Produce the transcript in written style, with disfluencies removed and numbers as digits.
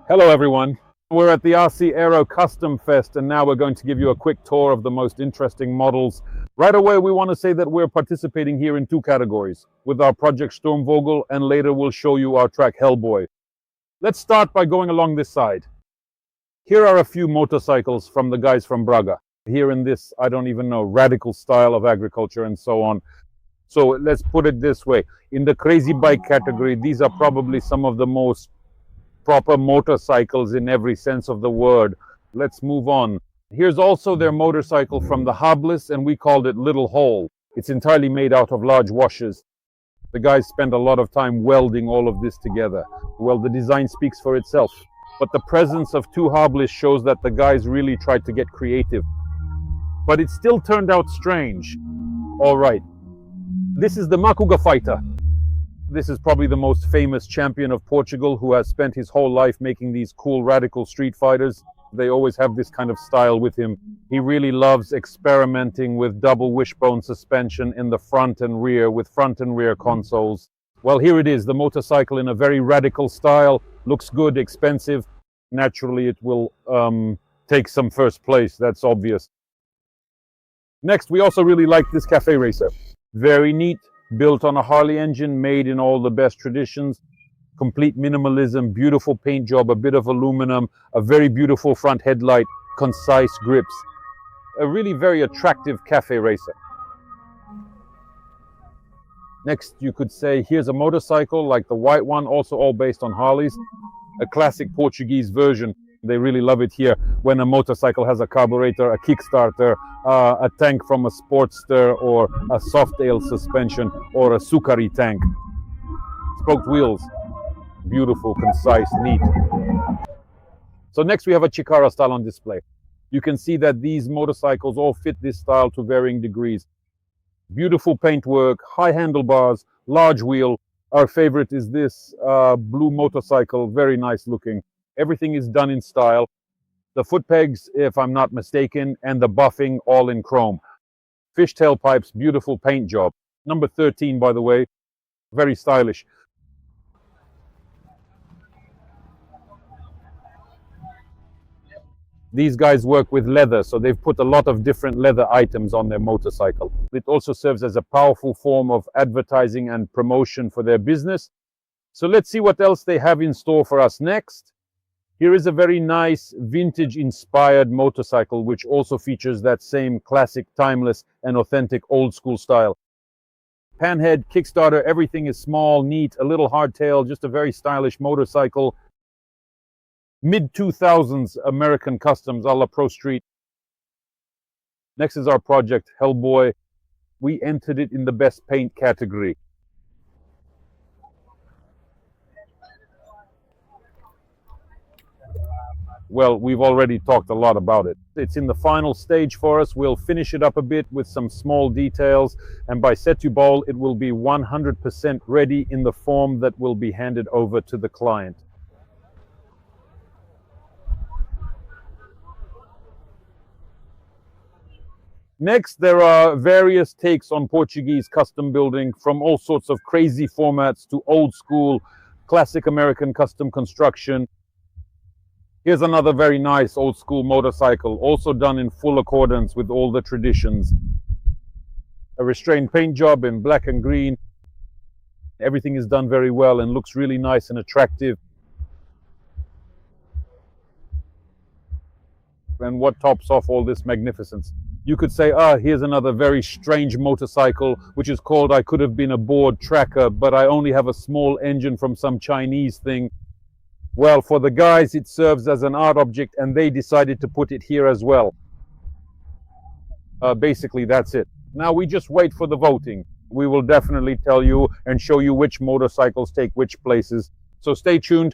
Hello everyone, we're at the Ericeira Custom Fest and now we're going to give you a quick tour of the most interesting models. Right away we want to say that we're participating here in two categories, with our project Sturmvogel, and later we'll show you our track Hellboy. Let's start by going along this side. Here are a few motorcycles from the guys from Braga. Here in this, I don't even know, radical style of agriculture and so on. So let's put it this way, in the crazy bike category, these are probably some of the most proper motorcycles in every sense of the word. Let's move on. Here's also their motorcycle from the hubless, and we called it Little Hole. It's entirely made out of large washers. The guys spent a lot of time welding all of this together. Well, the design speaks for itself, but the presence of two hubless shows that the guys really tried to get creative. But it still turned out strange. All right, this is the Macuga fighter. This is probably the most famous champion of Portugal, who has spent his whole life making these cool, radical street fighters. They always have this kind of style with him. He really loves experimenting with double wishbone suspension in the front and rear, with front and rear consoles. Well, here it is, the motorcycle in a very radical style. Looks good, expensive. Naturally, it will take some first place, that's obvious. Next, we also really like this café racer. Very neat. Built on a Harley engine, made in all the best traditions, complete minimalism, beautiful paint job, a bit of aluminum, a very beautiful front headlight, concise grips. A really very attractive cafe racer. Next, you could say, here's a motorcycle like the white one, also all based on Harleys. A classic Portuguese version. They really love it here when a motorcycle has a carburetor, a kickstarter, a tank from a Sportster, or a soft tail suspension, or a Sucari tank. Spoked wheels, beautiful, concise, neat. So next we have a Chicano-style on display. You can see that these motorcycles all fit this style to varying degrees. Beautiful paintwork, high handlebars, large wheel. Our favorite is this blue motorcycle, very nice looking. Everything is done in style. The foot pegs, if I'm not mistaken, and the buffing all in chrome. Fishtail pipes, beautiful paint job. Number 13, by the way, very stylish. These guys work with leather, so they've put a lot of different leather items on their motorcycle. It also serves as a powerful form of advertising and promotion for their business. So let's see what else they have in store for us next. Here is a very nice vintage-inspired motorcycle, which also features that same classic, timeless, and authentic old-school style. Panhead, Kickstarter, everything is small, neat, a little hardtail, just a very stylish motorcycle. Mid-2000s American customs a la Pro Street. Next is our project, Hellboy. We entered it in the best paint category. Well, we've already talked a lot about it. It's in the final stage for us. We'll finish it up a bit with some small details, and by Setúbal it will be 100% ready in the form that will be handed over to the client. Next, there are various takes on Portuguese custom building, from all sorts of crazy formats to old school, classic American custom construction. Here's another very nice old school motorcycle, also done in full accordance with all the traditions. A restrained paint job in black and green. Everything is done very well and looks really nice and attractive. And what tops off all this magnificence? You could say, here's another very strange motorcycle, which is called I Could Have Been a Bored Tracker, but I only have a small engine from some Chinese thing. Well, for the guys, it serves as an art object, and they decided to put it here as well. Basically, that's it. Now we just wait for the voting. We will definitely tell you and show you which motorcycles take which places. So stay tuned.